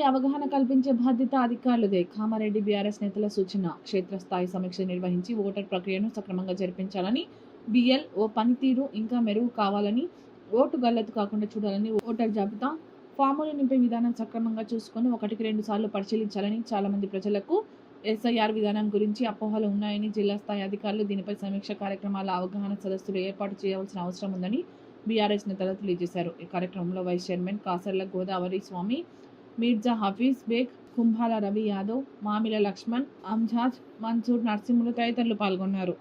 అవగాహన కల్పించే బాధ్యత అధికారులదే. కామారెడ్డి బీఆర్ఎస్ నేతల సూచన. క్షేత్రస్థాయి సమీక్ష నిర్వహించి ఓటర్ ప్రక్రియను సక్రమంగా జరిపించాలని, BLO పనితీరు ఇంకా మెరుగు కావాలని, ఓటు గల్లత్తు కాకుండా చూడాలని, ఓటర్ జాబితా ఫాములు నింపే విధానం సక్రమంగా చూసుకొని 1కి 2 సార్లు పరిశీలించాలని, చాలా మంది ప్రజలకు SIR విధానం గురించి అపోహలు ఉన్నాయని, జిల్లా స్థాయి అధికారులు దీనిపై సమీక్ష కార్యక్రమాల అవగాహన సదస్సులు ఏర్పాటు చేయవలసిన అవసరం ఉందని బీఆర్ఎస్ నేతలు తెలియజేశారు. ఈ కార్యక్రమంలో వైస్ చైర్మన్ కాసర్ల గోదావరి స్వామి, మీర్జా హఫీజ్ బేగ్, కుంభాల రవి యాదవ్, మామిల లక్ష్మణ్, అంజాజ్, మన్సూర్ నర్సింహులు తదితరులు పాల్గొన్నారు.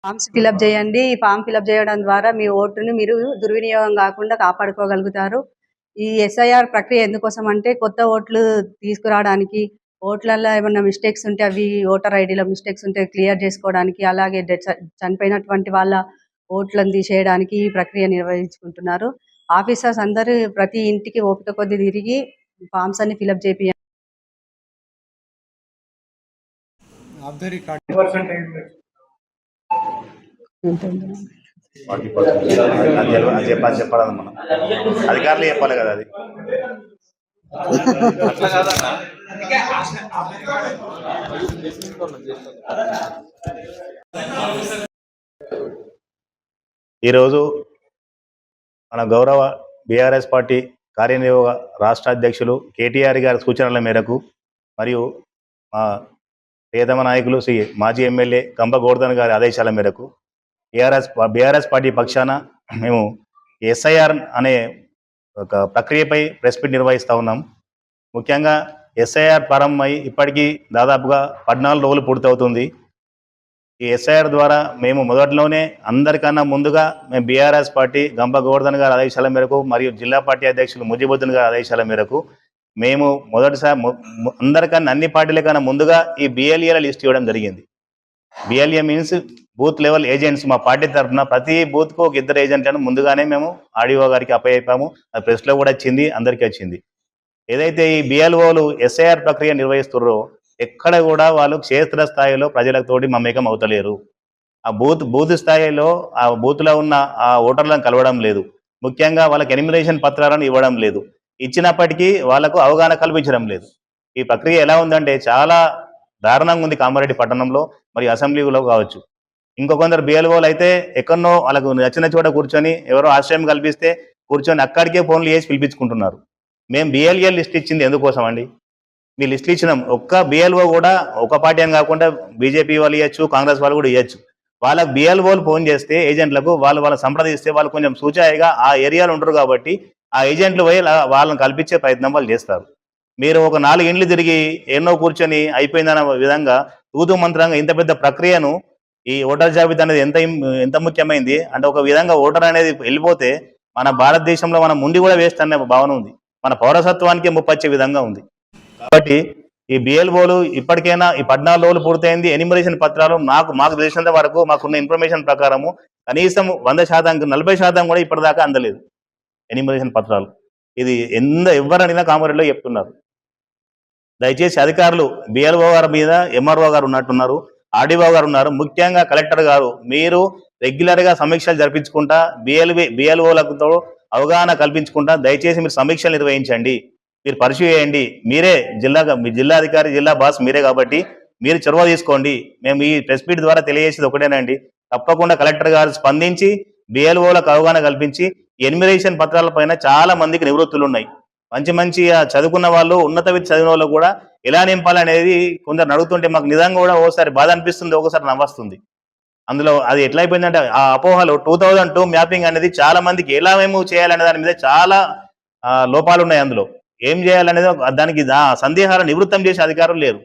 ఫామ్స్ ఫిలప్ చేయండి. ఈ ఫామ్ ఫిలప్ చేయడం ద్వారా మీ ఓటును మీరు దుర్వినియోగం కాకుండా కాపాడుకోగలుగుతారు. ఈ SIR ప్రక్రియ ఎందుకోసం అంటే కొత్త ఓట్లు తీసుకురావడానికి, ఓట్లలో ఏమన్నా మిస్టేక్స్ ఉంటే అవి ఓటర్ ఐడిలో మిస్టేక్స్ ఉంటే క్లియర్ చేసుకోవడానికి, అలాగే చనిపోయినటువంటి వాళ్ళ ఓట్లను తీసేయడానికి ఈ ప్రక్రియ నిర్వహించుకుంటున్నారు. ఆఫీసర్స్ అందరూ ప్రతి ఇంటికి ఓపిక కొద్ది తిరిగి ఫామ్స్ అన్ని ఫిలప్ చేపియండి. చెప్పాలి మనం అధికారులు చెప్పాలి కదా అది. ఈరోజు మన గౌరవ BRS పార్టీ కార్యనిర్వాహక రాష్ట్ర అధ్యక్షులు KTR గారి సూచనల మేరకు మరియు మా ప్రియతమ నాయకులు శ్రీ మాజీ ఎమ్మెల్యే కంబ గోవర్ధన్ గారి ఆదేశాల మేరకు BRS పార్టీ పక్షాన మేము SIR అనే ఒక ప్రక్రియపై ప్రెస్ మీట్ నిర్వహిస్తూ ఉన్నాం. ముఖ్యంగా SIR ప్రారంభమై ఇప్పటికీ దాదాపుగా 14 రోజులు పూర్తవుతుంది. ఈ SIR ద్వారా మేము మొదట్లోనే అందరికన్నా ముందుగా మేము BRS పార్టీ గంప గోవర్ధన్ గారి ఆదేశాల మేరకు మరియు జిల్లా పార్టీ అధ్యక్షులు ముజిబుద్దీన్ గారి ఆదేశాల మేరకు మేము మొదటిసారి అందరికన్నా అన్ని పార్టీల కన్నా ముందుగా ఈ BLA లిస్ట్ ఇవ్వడం జరిగింది. BLA means booth level agents. మా పార్టీ తరఫున ప్రతి బూత్కు ఒక 2 ఏజెంట్లను ముందుగానే మేము RDO గారికి అప్పచెప్పాము. అది ప్రెస్లో కూడా వచ్చింది, అందరికీ వచ్చింది. ఏదైతే ఈ BLOలు SIR ప్రక్రియ నిర్వహిస్తున్నారో ఎక్కడ కూడా వాళ్ళు క్షేత్ర స్థాయిలో ప్రజలతోటి మమేకం అవుతలేరు. ఆ బూత్ స్థాయిలో ఆ బూత్లో ఉన్న ఆ ఓటర్లను కలవడం లేదు. ముఖ్యంగా వాళ్ళకి ఎనిమినేషన్ పత్రాలను ఇవ్వడం లేదు. ఇచ్చినప్పటికీ వాళ్లకు అవగాహన కల్పించడం లేదు. ఈ ప్రక్రియ ఎలా ఉందంటే చాలా దారుణంగా ఉంది కామారెడ్డి పట్టణంలో మరియు అసెంబ్లీలో కావచ్చు. ఇంకొందరు BLOలు అయితే ఎక్కడనో వాళ్ళకు నచ్చిన చోట కూర్చొని ఎవరో ఆశ్రయం కల్పిస్తే కూర్చొని అక్కడికే ఫోన్లు చేసి పిలిపించుకుంటున్నారు. మేము BLA లిస్ట్ ఇచ్చింది ఎందుకోసం అండి? మీ లిస్టులు ఇచ్చినాం. ఒక్క BLO కూడా ఒక పార్టీ అని కాకుండా BJP వాళ్ళు ఇవ్వచ్చు, కాంగ్రెస్ వాళ్ళు కూడా ఇవ్వచ్చు. వాళ్ళకి BLOలు ఫోన్ చేస్తే ఏజెంట్లకు వాళ్ళ సంప్రదిస్తే వాళ్ళు కొంచెం సూచాయిగా ఆ ఏరియాలో ఉంటారు కాబట్టి ఆ ఏజెంట్లు పోయి వాళ్ళని కల్పించే ప్రయత్నం వాళ్ళు చేస్తారు. మీరు ఒక 4 ఇండ్లు తిరిగి ఎన్నో కూర్చొని అయిపోయిందన్న విధంగా తూతు మంత్రంగా ఇంత పెద్ద ప్రక్రియను ఈ ఓటర్ జాబితా అనేది ఎంత ముఖ్యమైంది అంటే ఒక విధంగా ఓటర్ అనేది వెళ్ళిపోతే మన భారతదేశంలో మనం ముందు కూడా వేస్ట్ అనే భావన ఉంది. మన పౌరసత్వానికి ముప్పొచ్చే విధంగా ఉంది. కాబట్టి ఈ BLOలు ఇప్పటికైనా ఈ 14 రోజులు పూర్తయింది. ఎనిమరేషన్ పత్రాలు మాకు తెలిసినంత వరకు మాకున్న ఇన్ఫర్మేషన్ ప్రకారము కనీసం 100%, 40% కూడా ఇప్పటిదాకా అందలేదు ఎనిమరేషన్ పత్రాలు. ఇది ఎవరనినా కామారెడ్డిలో చెప్తున్నారు. దయచేసి అధికారులు BLO గారి మీద MRO గారు ఉన్నట్టున్నారు, RDO గారు ఉన్నారు, ముఖ్యంగా కలెక్టర్ గారు మీరు రెగ్యులర్గా సమీక్షలు జరిపించుకుంటా BLOలతో అవగాహన కల్పించుకుంటా దయచేసి మీరు సమీక్షలు నిర్వహించండి, మీరు పరిశీలి చేయండి. మీరే మీ జిల్లా అధికారి, జిల్లా బాస్ మీరే కాబట్టి మీరు చొరవ తీసుకోండి. మేము ఈ ప్రెస్ మీట్ ద్వారా తెలియజేసేది ఒకటేనండి, తప్పకుండా కలెక్టర్ గారు స్పందించి BLOలకు అవగాహన కల్పించి ఎనిమిరేషన్ పత్రాలపైన చాలా మందికి నివృత్తులు ఉన్నాయి. మంచి చదువుకున్న వాళ్ళు, ఉన్నత విద్య చదివిన వాళ్ళు కూడా ఎలా నింపాలనేది కొందరు అడుగుతుంటే మాకు నిజంగా కూడా ఒకసారి బాధ అనిపిస్తుంది, ఒకసారి నవ్వొస్తుంది. అందులో అది ఎట్లా అయిపోయిందంటే ఆ అపోహలు 2002 మ్యాపింగ్ అనేది చాలా మందికి ఎలా మేము చేయాలనే దాని మీద చాలా లోపాలు ఉన్నాయి. అందులో ఏం చేయాలనేది దానికి సందేహాలు నివృత్తం చేసే అధికారులు లేరు.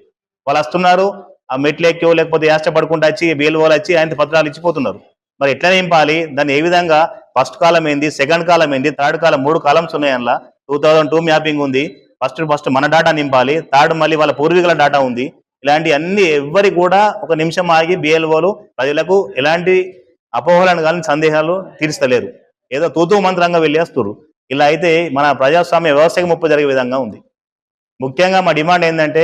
వాళ్ళు వస్తున్నారు, ఆ మెట్లు ఎక్కో లేకపోతే యాష్టపడుకుంటూ వచ్చి BLOలు వచ్చి ఆయన పత్రాలు ఇచ్చిపోతున్నారు. మరి ఎట్లా నింపాలి, దాన్ని ఏ విధంగా ఫస్ట్ కాలం ఏంది, సెకండ్ కాలం ఏంది, థర్డ్ కాలం 3 కాలమ్స్ ఉన్నాయి. అందులో 2002 మ్యాపింగ్ ఉంది. ఫస్ట్ మన డాటా నింపాలి, థర్డ్ మళ్ళీ వాళ్ళ పూర్వీకుల డాటా ఉంది. ఇలాంటి అన్ని ఎవ్వరికి కూడా ఒక నిమిషం ఆగి BLOలు ప్రజలకు ఎలాంటి అపోహలను కానీ సందేహాలు తీర్చలేరు. ఏదో తూతూ మంత్రంగా వెళ్ళేస్తున్నారు. ఇలా అయితే మన ప్రజాస్వామ్య వ్యవస్థకి ముప్పు జరిగే విధంగా ఉంది. ముఖ్యంగా మా డిమాండ్ ఏంటంటే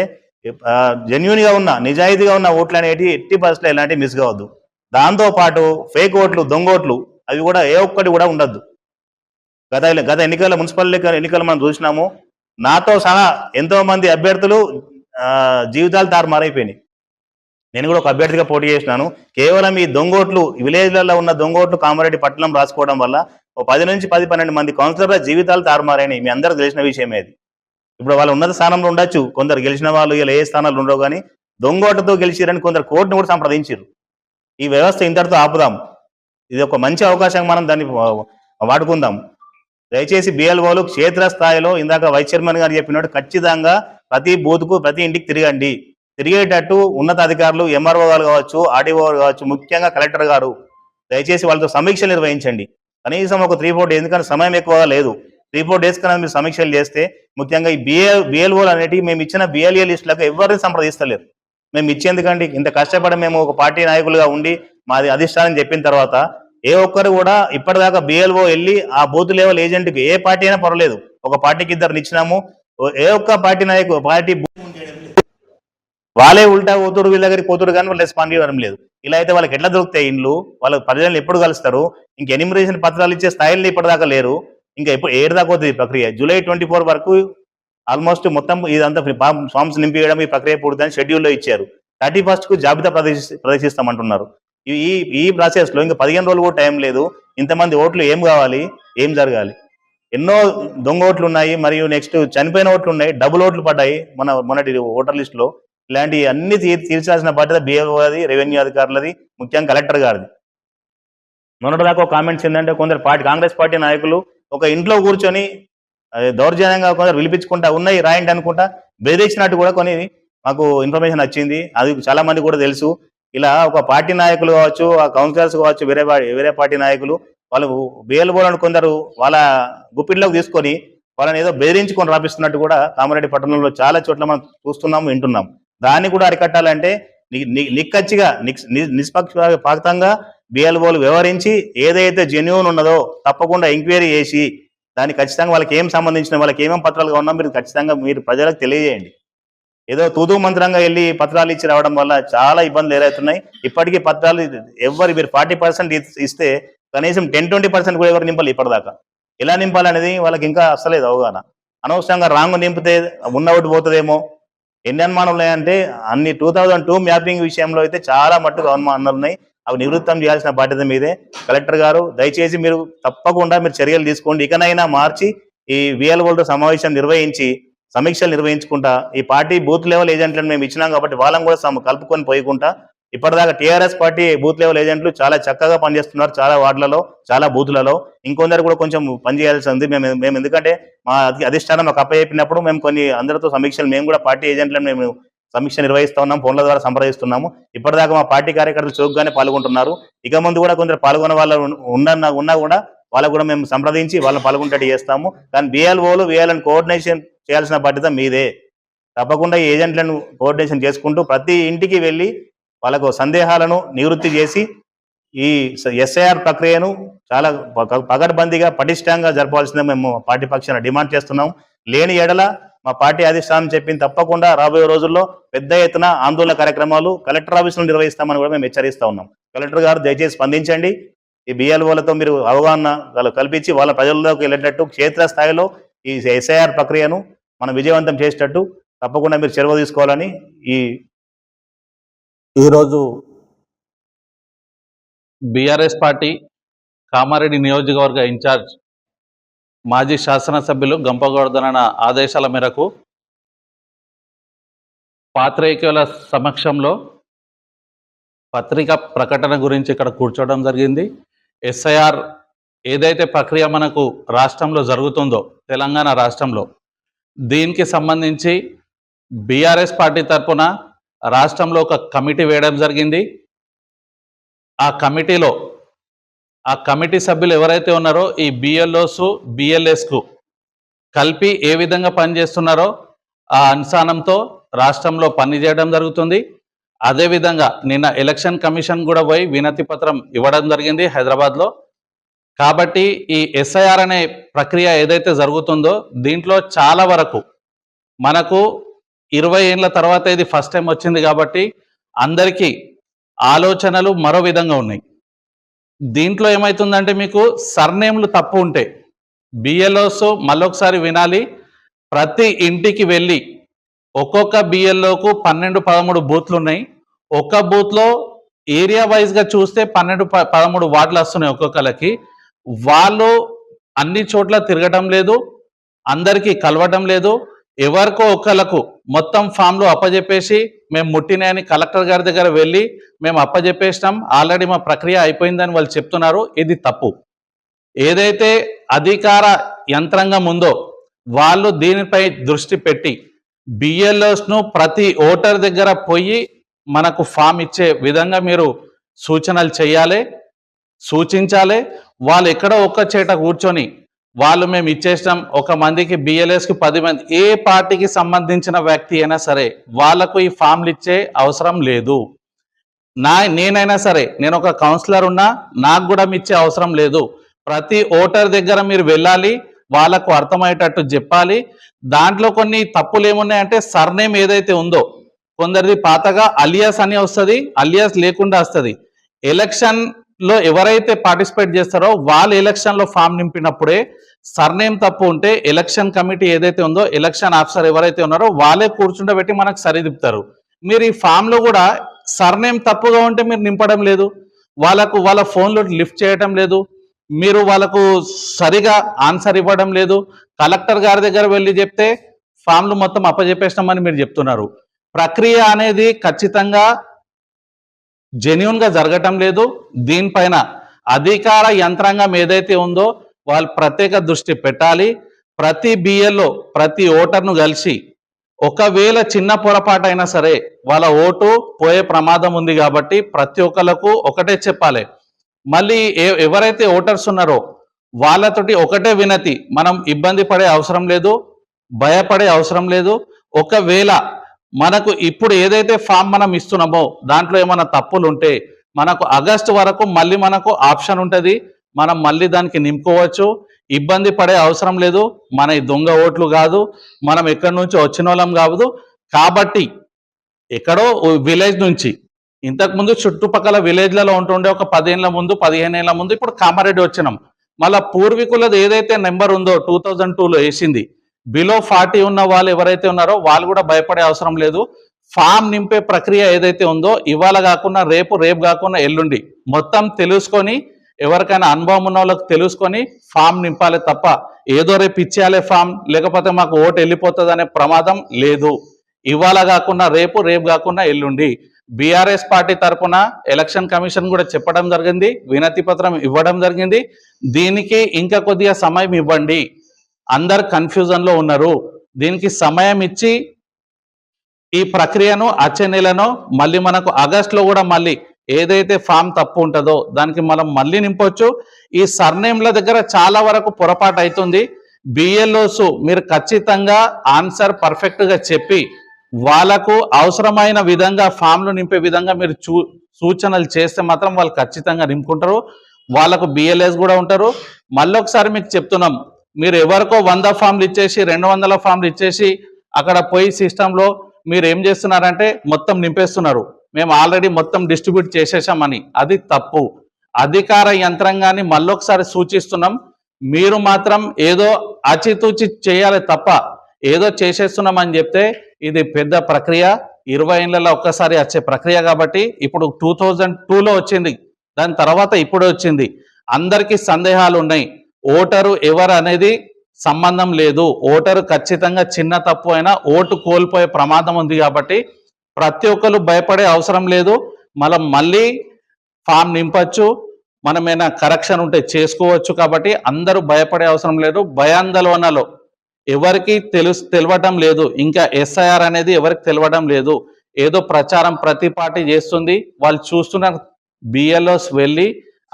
జెన్యున్గా ఉన్న నిజాయితీగా ఉన్న ఓట్లు అనేవి ఎట్టి పరిస్థితుల్లో ఎలాంటివి మిస్ కావద్దు. దాంతోపాటు ఫేక్ ఓట్లు, దొంగ ఓట్లు అవి కూడా ఏ ఒక్కటి కూడా ఉండద్దు. గత ఎన్నికల మున్సిపల్ ఎన్నికలు మనం చూసినాము. నాతో సహా ఎంతో మంది అభ్యర్థులు జీవితాలు తారుమారైపోయినాయి. నేను కూడా ఒక అభ్యర్థిగా పోటీ చేసినాను. కేవలం ఈ దొంగోట్లు, విలేజ్లలో ఉన్న దొంగోట్లు కామారెడ్డి పట్టణం రాసుకోవడం వల్ల 10 నుంచి 12 మంది కౌన్సిలర్ల జీవితాలు తారుమారైనాయి. మీ అందరికి తెలిసిన విషయమే అది. ఇప్పుడు వాళ్ళు ఉన్నత స్థానంలో ఉండొచ్చు, కొందరు గెలిచిన వాళ్ళు ఇలా ఏ స్థానాలు ఉండవు, కానీ దొంగోటతో గెలిచిరని కొందరు కోర్టును కూడా సంప్రదించారు. ఈ వ్యవస్థ ఇంతటితో ఆపుదాం. ఇది ఒక మంచి అవకాశం, మనం దాన్ని వాడుకుందాం. దయచేసి బిఎల్ఓలు క్షేత్రస్థాయిలో ఇందాక వైస్ చైర్మన్ గారు చెప్పినట్టు ఖచ్చితంగా ప్రతి బూత్కు ప్రతి ఇంటికి తిరగండి. తిరిగేటట్టు ఉన్నతాధికారులు, ఎంఆర్ఓ గారు కావచ్చు, ఆర్డీఓ గారు కావచ్చు, ముఖ్యంగా కలెక్టర్ గారు దయచేసి వాళ్ళతో సమీక్షలు నిర్వహించండి. కనీసం ఒక 3-4 డేస్, ఎందుకంటే సమయం ఎక్కువగా లేదు. 3-4 డేస్ కన్నా మీరు సమీక్షలు చేస్తే, ముఖ్యంగా ఈ బిఎల్ఓలు అనేటివి మేము ఇచ్చిన బిఎల్ఏ లిస్టులకు ఎవరిని సంప్రదిస్తలేరు. మేము ఇచ్చేందుకండి ఇంత కష్టపడి మేము ఒక పార్టీ నాయకులుగా ఉండి మాది అధిష్టానం చెప్పిన తర్వాత ఏ ఒక్కరు కూడా ఇప్పటిదాకా బిఎల్ఓ వెళ్ళి ఆ బూత్ లెవెల్ ఏజెంట్కి, ఏ పార్టీ అయినా పర్వాలేదు, ఒక పార్టీకి 2 ఇచ్చినాము, ఏ ఒక్క పార్టీ నాయకు పార్టీ వాళ్ళే ఉల్టా పోతుడు, వీళ్ళ దగ్గరికి పోతుడు, కానీ వాళ్ళు రెస్పాండ్ ఇవ్వడం లేదు. ఇలా అయితే వాళ్ళకి ఎట్లా దొరుకుతాయి ఇండ్లు? వాళ్ళ ప్రజలను ఎప్పుడు కలుస్తారు? ఇంక ఎనిమిరేషన్ పత్రాలు ఇచ్చే స్థాయిలో ఇప్పటిదాకా లేరు. ఇంకా ఎప్పుడు ఏడు దాకా అవుతుంది ఈ ప్రక్రియ? జూలై 24 వరకు ఆల్మోస్ట్ మొత్తం ఇదంతా ఫామ్స్ నింపివేయడం, ఈ ప్రక్రియ పూర్తని షెడ్యూల్లో ఇచ్చారు. 31కు జాబితా ప్రదర్శిస్తామంటున్నారు. ఈ ప్రాసెస్ లో ఇంకా 15 రోజులు కూడా టైం లేదు. ఇంతమంది ఓట్లు ఏం కావాలి, ఏం జరగాలి? ఎన్నో దొంగ ఓట్లు ఉన్నాయి, మరియు నెక్స్ట్ చనిపోయిన ఓట్లు ఉన్నాయి, డబుల్ ఓట్లు పడ్డాయి మొన్నటి ఓటర్ లిస్ట్ లో. ఇలాంటి అన్ని తీర్చాల్సిన బాధ్యత బిఎల్ఓది, రెవెన్యూ అధికారులది, ముఖ్యంగా కలెక్టర్ గారిది. మొన్నటిదాకా కామెంట్స్ ఏంటంటే, కొందరు కాంగ్రెస్ పార్టీ నాయకులు ఒక ఇంట్లో కూర్చొని దౌర్జన్యంగా కొందరు విలిపించుకుంటా ఉన్నాయి రాయండి అనుకుంటా బెదిరించినట్టు కూడా కొన్ని మాకు ఇన్ఫర్మేషన్ వచ్చింది. అది చాలా మంది కూడా తెలుసు. ఇలా ఒక పార్టీ నాయకులు కావచ్చు, ఆ కౌన్సిలర్స్ కావచ్చు, వేరే పార్టీ నాయకులు వాళ్ళు బిఎల్ఓలను కొందరు వాళ్ళ గుప్పిట్లోకి తీసుకొని వాళ్ళని ఏదో బెదిరించుకొని రాపిస్తున్నట్టు కూడా కామారెడ్డి పట్టణంలో చాలా చోట్ల మనం చూస్తున్నాము, వింటున్నాం. దాన్ని కూడా అరికట్టాలంటే నిక్కచ్చిగా నిష్పక్షపాతంగా బిఎల్ఓలు వ్యవహరించి ఏదైతే జెన్యూన్ ఉన్నదో తప్పకుండా ఎంక్వైరీ చేసి దాన్ని ఖచ్చితంగా వాళ్ళకి ఏం సంబంధించిన, వాళ్ళకి ఏమేమి పత్రాలుగా ఉన్నా మీరు ఖచ్చితంగా మీరు ప్రజలకు తెలియజేయండి. ఏదో తూతూ మంత్రంగా వెళ్ళి పత్రాలు ఇచ్చి రావడం వల్ల చాలా ఇబ్బందులు ఎదురవుతున్నాయి. ఇప్పటికీ పత్రాలు మీరు 40% ఇస్తే కనీసం 10-20% కూడా ఎవరు నింపాలి ఇప్పటిదాకా. ఎలా నింపాలనేది వాళ్ళకి ఇంకా అస్సలేదు అవగాహన. అనవసరంగా రాంగ్ నింపితే ఉన్న ఒకటి పోతుందేమో. ఎన్ని అనుమానాలు ఉన్నాయంటే, అన్ని 2002 మ్యాపింగ్ విషయంలో అయితే చాలా మట్టుకు అనుమానాలు ఉన్నాయి. అవి నివృత్తం చేయాల్సిన బాధ్యత మీదే. కలెక్టర్ గారు దయచేసి మీరు తప్పకుండా మీరు చర్యలు తీసుకోండి. ఇకనైనా మార్చి ఈ బిఎల్ఓలతో సమావేశం నిర్వహించి సమీక్షలు నిర్వహించుకుంటా, ఈ పార్టీ బూత్ లెవెల్ ఏజెంట్లను మేము ఇచ్చినాం కాబట్టి వాళ్ళని కూడా కలుపుకొని పోయకుండా, ఇప్పటిదాకా టీఆర్ఎస్ పార్టీ బూత్ లెవెల్ ఏజెంట్లు చాలా చక్కగా పనిచేస్తున్నారు చాలా వార్డులలో, చాలా బూత్లలో. ఇంకొందరు కూడా కొంచెం పనిచేయాల్సి ఉంది. మేము ఎందుకంటే మా అధిష్టానం మాకు అప్పచెప్పినప్పుడు మేము కొన్ని అందరితో సమీక్షలు, మేము కూడా పార్టీ ఏజెంట్లను మేము సమీక్ష నిర్వహిస్తా ఉన్నాం, ఫోన్ల ద్వారా సంప్రదిస్తున్నాము. ఇప్పటిదాకా మా పార్టీ కార్యకర్తలు చౌకగానే పాల్గొంటున్నారు. ఇక ముందు కూడా కొందరు పాల్గొనే వాళ్ళు ఉన్నా కూడా వాళ్ళకు కూడా మేము సంప్రదించి వాళ్ళని పాల్గొంటట్టు చేస్తాము. కానీ బిఎల్ఓలు వీళ్ళని కోఆర్డినేషన్ చేయాల్సిన బాధ్యత మీదే. తప్పకుండా ఈ ఏజెంట్లను కోఆర్డినేషన్ చేసుకుంటూ ప్రతి ఇంటికి వెళ్ళి వాళ్ళకు సందేహాలను నివృత్తి చేసి ఈ ఎస్ఐఆర్ ప్రక్రియను చాలా పకడ్బందీగా పటిష్టంగా జరపాల్సిందే మేము పార్టీ పక్షాన డిమాండ్ చేస్తున్నాం. లేని ఎడల మా పార్టీ అధిష్టానం చెప్పింది తప్పకుండా రాబోయే రోజుల్లో పెద్ద ఎత్తున ఆందోళన కార్యక్రమాలు కలెక్టర్ ఆఫీసులో నిర్వహిస్తామని కూడా మేము హెచ్చరిస్తా ఉన్నాం. కలెక్టర్ గారు దయచేసి స్పందించండి. ఈ బిఎల్ఓలతో మీరు అవగాహన కల్పించి వాళ్ళ ప్రజల్లోకి వెళ్ళేటట్టు క్షేత్రస్థాయిలో ఈ ఎస్ఐఆర్ ప్రక్రియను మనం విజయవంతం చేసేటట్టు తప్పకుండా మీరు చొరవ తీసుకోవాలని ఈరోజు బీఆర్ఎస్ పార్టీ కామారెడ్డి నియోజకవర్గ ఇన్ఛార్జ్ మాజీ శాసనసభ్యులు గంప గోవర్ధన ఆదేశాల మేరకు పాత్రికేయుల సమక్షంలో పత్రికా ప్రకటన గురించి ఇక్కడ కూర్చోవడం జరిగింది. ఎస్ఐఆర్ ఏదైతే ప్రక్రియ మనకు రాష్ట్రంలో జరుగుతుందో, తెలంగాణ రాష్ట్రంలో, దీనికి సంబంధించి బీఆర్ఎస్ పార్టీ తరఫున రాష్ట్రంలో ఒక కమిటీ వేయడం జరిగింది. ఆ కమిటీ సభ్యులు ఎవరైతే ఉన్నారో ఈ బిఎల్ఓస్ బిఎల్ఎస్కు కలిపి ఏ విధంగా పనిచేస్తున్నారో ఆ అనుసానంతో రాష్ట్రంలో పనిచేయడం జరుగుతుంది. అదేవిధంగా నిన్న ఎలక్షన్ కమిషన్ కూడా పోయి వినతి పత్రం ఇవ్వడం జరిగింది హైదరాబాద్లో. కాబట్టి ఈ ఎస్ఐఆర్ అనే ప్రక్రియ ఏదైతే జరుగుతుందో దీంట్లో చాలా వరకు మనకు 20 ఏళ్ళ తర్వాత ఇది ఫస్ట్ టైం వచ్చింది కాబట్టి అందరికీ ఆలోచనలు మరో విధంగా ఉన్నాయి. దీంట్లో ఏమవుతుందంటే మీకు సర్నేమ్లు తప్పు ఉంటే బిఎల్ఓస్ మళ్ళొకసారి వినాలి. ప్రతి ఇంటికి వెళ్ళి ఒక్కొక్క బిఎల్ఓకు 12-13 బూత్లు ఉన్నాయి. ఒక్క బూత్లో ఏరియా వైజ్గా చూస్తే 12-13 వార్డులు వస్తున్నాయి ఒక్కొక్కరికి. వాళ్ళు అన్ని చోట్ల తిరగడం లేదు, అందరికీ కలవడం లేదు. ఎవరికో ఒకళ్ళకు మొత్తం ఫామ్లు అప్పజెప్పేసి మేము ముట్టినాయని కలెక్టర్ గారి దగ్గర వెళ్ళి మేము అప్పజెప్పేసినాం, ఆల్రెడీ మా ప్రక్రియ అయిపోయిందని వాళ్ళు చెప్తున్నారు. ఇది తప్పు. ఏదైతే అధికార యంత్రాంగం ఉందో వాళ్ళు దీనిపై దృష్టి పెట్టి బిఎల్ఓస్ను ప్రతి ఓటర్ దగ్గర పోయి మనకు ఫామ్ ఇచ్చే విధంగా మీరు సూచనలు చేయాలి, సూచించాలి. వాళ్ళు ఎక్కడో ఒక్క చేట కూర్చొని వాళ్ళు మేము ఇచ్చేసినాం, ఒక మందికి బిఎల్ఎస్కి 10 మంది, ఏ పార్టీకి సంబంధించిన వ్యక్తి అయినా సరే వాళ్ళకు ఈ ఫామ్లు ఇచ్చే అవసరం లేదు. నేనైనా సరే, నేను ఒక కౌన్సిలర్ ఉన్నా, నాకు కూడా ఇచ్చే అవసరం లేదు. ప్రతి ఓటర్ దగ్గర మీరు వెళ్ళాలి, వాళ్ళకు అర్థమయ్యేటట్టు చెప్పాలి. దాంట్లో కొన్ని తప్పులు ఏమున్నాయంటే సర్నేమ్ ఏదైతే ఉందో కొందరిది పాతగా అలియాస్ అని వస్తుంది, అలియాస్ లేకుండా వస్తుంది. ఎలక్షన్లో ఎవరైతే పార్టిసిపేట్ చేస్తారో వాళ్ళు ఎలక్షన్లో ఫామ్ నింపినప్పుడే సర్నేమ్ తప్పు ఉంటే ఎలక్షన్ కమిటీ ఏదైతే ఉందో ఎలక్షన్ ఆఫీసర్ ఎవరైతే ఉన్నారో వాళ్ళే కూర్చుండబెట్టి మనకు సరిదిప్పుతారు. మీరు ఈ ఫామ్లో కూడా సర్నేమ్ తప్పుగా ఉంటే మీరు నింపడం లేదు, వాళ్ళ ఫోన్లో లిఫ్ట్ చేయడం లేదు, మీరు వాళ్ళకు సరిగా ఆన్సర్ ఇవ్వడం లేదు. కలెక్టర్ గారి దగ్గర వెళ్ళి చెప్తే ఫామ్లు మొత్తం అప్పచెప్పేసినామని మీరు చెప్తున్నారు. ప్రక్రియ అనేది ఖచ్చితంగా జెన్యూన్గా జరగటం లేదు. దీనిపైన అధికార యంత్రాంగం ఏదైతే ఉందో వాళ్ళు ప్రత్యేక దృష్టి పెట్టాలి. ప్రతి బిఎల్లో ప్రతి ఓటర్ను కలిసి ఒకవేళ చిన్న పొరపాటు అయినా సరే వాళ్ళ ఓటు పోయే ప్రమాదం ఉంది కాబట్టి ప్రతి ఒక్కళ్ళకు ఒకటే చెప్పాలి. మళ్ళీ ఎవరైతే ఓటర్స్ ఉన్నారో వాళ్ళతోటి ఒకటే వినతి, మనం ఇబ్బంది పడే అవసరం లేదు, భయపడే అవసరం లేదు. ఒకవేళ మనకు ఇప్పుడు ఏదైతే ఫామ్ మనం ఇస్తున్నామో దాంట్లో ఏమైనా తప్పులు ఉంటే మనకు ఆగస్టు వరకు మళ్ళీ మనకు ఆప్షన్ ఉంటుంది, మనం మళ్ళీ దానికి నింపుకోవచ్చు. ఇబ్బంది పడే అవసరం లేదు. మన ఈ దొంగ ఓట్లు కాదు, మనం ఎక్కడి నుంచి వచ్చిన వాళ్ళం కాదు. కాబట్టి ఎక్కడో విలేజ్ నుంచి ఇంతకుముందు చుట్టుపక్కల విలేజ్లలో ఉంటుండే ఒక 10 ఏళ్ళ ముందు 15 ఏళ్ళ ముందు ఇప్పుడు కామారెడ్డి వచ్చినాం. మళ్ళీ పూర్వీకులది ఏదైతే నెంబర్ ఉందో 2002లో వేసింది, బిలో 40 ఉన్న వాళ్ళు ఎవరైతే ఉన్నారో వాళ్ళు కూడా భయపడే అవసరం లేదు. ఫామ్ నింపే ప్రక్రియ ఏదైతే ఉందో ఇవాళ కాకుండా రేపు కాకుండా ఎల్లుండి మొత్తం తెలుసుకొని ఎవరికైనా అనుభవం ఉన్న వాళ్ళకి తెలుసుకొని ఫామ్ నింపాలి తప్ప ఏదో రేపు ఇచ్చేయాలి ఫామ్ లేకపోతే మాకు ఓటు వెళ్ళిపోతుంది అనే ప్రమాదం లేదు. ఇవాళ కాకుండా రేపు కాకుండా ఎల్లుండి బీఆర్ఎస్ పార్టీ తరఫున ఎలక్షన్ కమిషన్ కూడా చెప్పడం జరిగింది, వినతి పత్రం ఇవ్వడం జరిగింది. దీనికి ఇంకా కొద్దిగా సమయం ఇవ్వండి, అందరు కన్ఫ్యూజన్లో ఉన్నారు. దీనికి సమయం ఇచ్చి ఈ ప్రక్రియను వచ్చే నెలను మళ్ళీ మనకు ఆగస్టులో కూడా మళ్ళీ ఏదైతే ఫామ్ తప్పు ఉంటుందో దానికి మనం మళ్ళీ నింపొచ్చు. ఈ సర్నేమ్ల దగ్గర చాలా వరకు పొరపాటు అవుతుంది. బిఎల్ఓస్ మీరు ఖచ్చితంగా ఆన్సర్ పర్ఫెక్ట్గా చెప్పి వాళ్ళకు అవసరమైన విధంగా ఫామ్లు నింపే విధంగా మీరు సూచనలు చేస్తే మాత్రం వాళ్ళు ఖచ్చితంగా నింపుకుంటారు. వాళ్ళకు బిఎల్ఎస్ కూడా ఉంటారు. మళ్ళొకసారి మీకు చెప్తున్నాం, మీరు ఎవరికో 100 ఫామ్లు ఇచ్చేసి 200 ఫామ్లు ఇచ్చేసి అక్కడ పోయి సిస్టంలో మీరు ఏం చేస్తున్నారంటే మొత్తం నింపేస్తున్నారు, మేము ఆల్రెడీ మొత్తం డిస్ట్రిబ్యూట్ చేసేసామని. అది తప్పు. అధికార యంత్రాంగాన్ని మళ్ళొకసారి సూచిస్తున్నాం, మీరు మాత్రం ఏదో అచితూచి చేయాలి తప్ప ఏదో చేసేస్తున్నామని చెప్తే ఇది పెద్ద ప్రక్రియ, 20 ఏళ్ళలో ఒక్కసారి వచ్చే ప్రక్రియ. కాబట్టి ఇప్పుడు 2002లో వచ్చింది, దాని తర్వాత ఇప్పుడు వచ్చింది. అందరికీ సందేహాలు ఉన్నాయి. ఓటరు ఎవరు అనేది సంబంధం లేదు. ఓటరు ఖచ్చితంగా చిన్న తప్పు అయినా ఓటు కోల్పోయే ప్రమాదం ఉంది. కాబట్టి ప్రతి ఒక్కరు భయపడే అవసరం లేదు. మనం మళ్ళీ ఫామ్ నింపచ్చు, మనమేనా కరెక్షన్ ఉంటే చేసుకోవచ్చు. కాబట్టి అందరూ భయపడే అవసరం లేదు. భయాందోళనలో ఎవరికి తెలియటం లేదు. ఇంకా ఎస్ఐఆర్ అనేది ఎవరికి తెలియడం లేదు. ఏదో ప్రచారం ప్రతి పార్టీ చేస్తుంది, వాళ్ళు చూస్తున్నారు. బిఎల్ఓస్ వెళ్ళి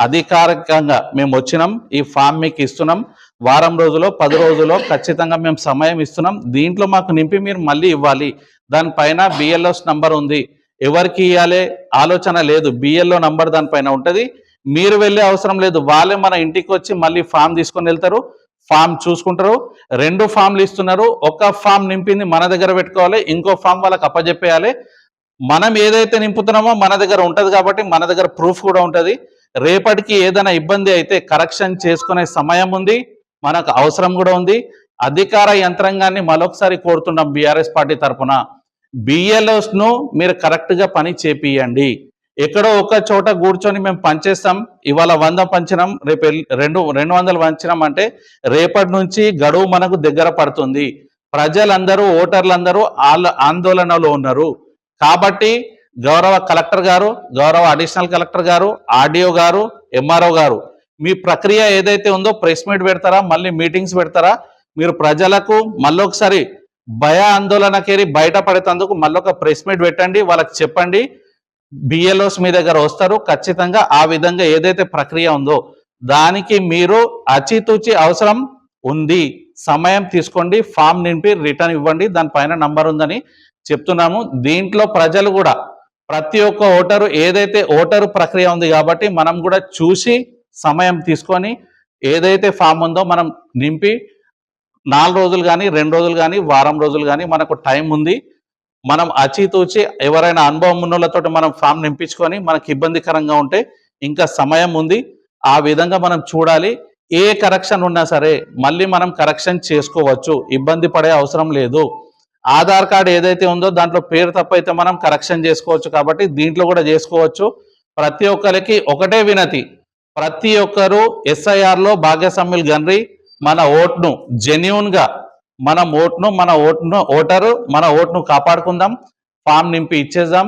అధికారికంగా మేము వచ్చినాం, ఈ ఫామ్ మీకు ఇస్తున్నాం, వారం రోజులో 10 రోజుల్లో ఖచ్చితంగా మేము సమయం ఇస్తున్నాం, దీంట్లో మాకు నింపి మీరు మళ్ళీ ఇవ్వాలి. దానిపైన బిఎల్ఓస్ నంబర్ ఉంది, ఎవరికి ఇవ్వాలి ఆలోచన లేదు. బిఎల్ఓ నంబర్ దానిపైన ఉంటుంది. మీరు వెళ్ళే అవసరం లేదు, వాళ్ళే మన ఇంటికి వచ్చి మళ్ళీ ఫామ్ తీసుకొని వెళ్తారు. ఫామ్ చూసుకుంటారు. 2 ఫామ్లు ఇస్తున్నారు. ఒక ఫామ్ నింపింది మన దగ్గర పెట్టుకోవాలి, ఇంకో ఫామ్ వాళ్ళకి అప్పచెప్పేయాలి. మనం ఏదైతే నింపుతున్నామో మన దగ్గర ఉంటది కాబట్టి మన దగ్గర ప్రూఫ్ కూడా ఉంటది. రేపటికి ఏదైనా ఇబ్బంది అయితే కరెక్షన్ చేసుకునే సమయం ఉంది, మనకు అవసరం కూడా ఉంది. అధికార యంత్రాంగాన్ని మరొకసారి కోరుతున్నాం బీఆర్ఎస్ పార్టీ తరఫున, బిఎల్ఓస్ ను మీరు కరెక్ట్ గా పని చేపియండి. ఎక్కడో ఒక చోట కూర్చొని మేము పనిచేస్తాం, ఇవాళ 100 పంచినాం, రేపు 200 పంచినాం అంటే రేపటి నుంచి గడువు మనకు దగ్గర పడుతుంది. ప్రజలందరూ ఓటర్లందరూ ఆందోళనలో ఉన్నారు. కాబట్టి గౌరవ కలెక్టర్ గారు, గౌరవ అడిషనల్ కలెక్టర్ గారు, ఆర్డీఓ గారు, ఎంఆర్ఓ గారు, మీ ప్రక్రియ ఏదైతే ఉందో ప్రెస్ మీట్ పెడతారా, మళ్ళీ మీటింగ్స్ పెడతారా? మీరు ప్రజలకు మళ్ళొకసారి భయ ఆందోళనకేరి బయటపడేందుకు మళ్ళొక ప్రెస్ మీట్ పెట్టండి, వాళ్ళకి చెప్పండి. బిఎల్ఓస్ మీ దగ్గర వస్తారు ఖచ్చితంగా. ఆ విధంగా ఏదైతే ప్రక్రియ ఉందో దానికి మీరు అచితూచి అవసరం ఉంది, సమయం తీసుకోండి, ఫామ్ నింపి రిటర్న్ ఇవ్వండి, దానిపైన నంబర్ ఉందని చెప్తున్నాము. దీంట్లో ప్రజలు కూడా ప్రతి ఒక్క ఓటరు ఏదైతే ఓటరు ప్రక్రియ ఉంది కాబట్టి మనం కూడా చూసి సమయం తీసుకొని ఏదైతే ఫామ్ ఉందో మనం నింపి 4 రోజులు కానీ 2 రోజులు కానీ వారం రోజులు కానీ మనకు టైం ఉంది. మనం అచితూచి ఎవరైనా అనుభవం ఉన్నోళ్ళతో మనం ఫామ్ నింపించుకొని మనకి ఇబ్బందికరంగా ఉంటే ఇంకా సమయం ఉంది, ఆ విధంగా మనం చూడాలి. ఏ కరెక్షన్ ఉన్నా సరే మళ్ళీ మనం కరెక్షన్ చేసుకోవచ్చు, ఇబ్బంది పడే అవసరం లేదు. ఆధార్ కార్డు ఏదైతే ఉందో దాంట్లో పేరు తప్పైతే మనం కరెక్షన్ చేసుకోవచ్చు కాబట్టి దీంట్లో కూడా చేసుకోవచ్చు. ప్రతి ఒక్కరికి ఒకటే వినతి, ప్రతి ఒక్కరు SIR లో భాగస్వామ్యులు గన్రి, మన ఓట్ను జెన్యూన్ గా మన ఓటును కాపాడుకుందాం, ఫామ్ నింపి ఇచ్చేద్దాం.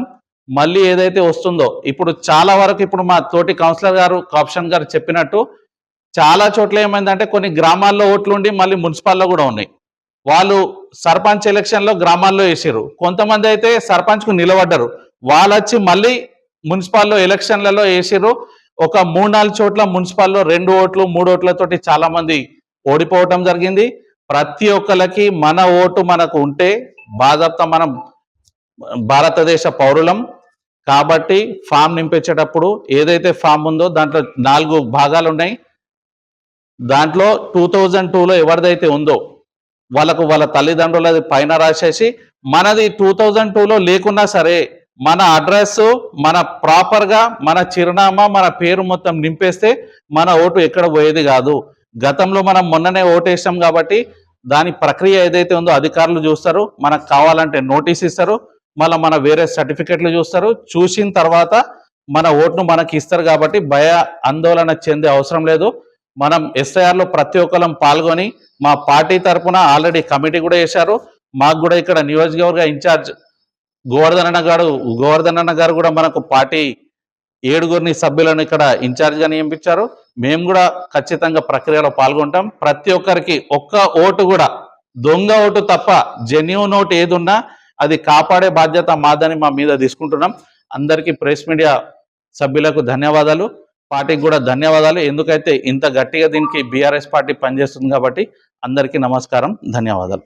మళ్ళీ ఏదైతే వస్తుందో ఇప్పుడు చాలా వరకు ఇప్పుడు మా తోటి కౌన్సిలర్ గారు కాప్షన్ గారు చెప్పినట్టు చాలా చోట్ల ఏమైందంటే కొన్ని గ్రామాల్లో ఓట్లు ఉండి మళ్ళీ మున్సిపాల్లో కూడా ఉన్నాయి. వాళ్ళు సర్పంచ్ ఎలక్షన్ లో గ్రామాల్లో వేసారు, కొంతమంది అయితే సర్పంచ్ కు నిలబడ్డారు, వాళ్ళు వచ్చి మళ్ళీ మున్సిపాల్లో ఎలక్షన్లలో వేసారు. ఒక 3-4 చోట్ల మున్సిపాల్లో 2 ఓట్లు 3 ఓట్లతోటి చాలా మంది ఓడిపోవటం జరిగింది. ప్రతి ఒక్కరికి మన ఓటు మనకు ఉంటే బాధ్యత, మనం భారతదేశ పౌరులం కాబట్టి ఫామ్ నింపించేటప్పుడు ఏదైతే ఫామ్ ఉందో దాంట్లో 4 భాగాలు ఉన్నాయి. దాంట్లో 2002లో ఎవరిదైతే ఉందో వాళ్ళ తల్లిదండ్రులది పైన రాసేసి, మనది 2002లో లేకున్నా సరే మన అడ్రస్, మన ప్రాపర్గా మన చిరునామా, మన పేరు మొత్తం నింపేస్తే మన ఓటు ఎక్కడ పోయేది కాదు. గతంలో మనం మొన్ననే ఓటేసాం కాబట్టి దాని ప్రక్రియ ఏదైతే ఉందో అధికారులు చూస్తారు, మనకు కావాలంటే నోటీస్ ఇస్తారు, మళ్ళీ మన వేరే సర్టిఫికెట్లు చూస్తారు, చూసిన తర్వాత మన ఓటును మనకి ఇస్తారు. కాబట్టి భయ ఆందోళన చెందే అవసరం లేదు. మనం SIR లో ప్రతి ఒక్కరం పాల్గొని మా పార్టీ తరఫున ఆల్రెడీ కమిటీ కూడా వేశారు. మాకు కూడా ఇక్కడ నియోజకవర్గ ఇన్ఛార్జ్ గోవర్ధన్ అన్న గారు కూడా మనకు పార్టీ 7 సభ్యులను ఇక్కడ ఇన్ఛార్జ్ గా నియమించారు. మేము కూడా ఖచ్చితంగా ప్రక్రియలో పాల్గొంటాం. ప్రతి ఒక్కరికి ఒక్క ఓటు కూడా దొంగ ఓటు తప్ప జెన్యూన్ ఓటు ఏదున్నా అది కాపాడే బాధ్యత మాదని మా మీద తీసుకుంటున్నాం. అందరికీ ప్రెస్ మీడియా సభ్యులకు ధన్యవాదాలు, పార్టీకి కూడా ధన్యవాదాలు. ఎందుకైతే ఇంత గట్టిగా దీనికి బీఆర్ఎస్ పార్టీ పనిచేస్తుంది కాబట్టి అందరికీ నమస్కారం, ధన్యవాదాలు.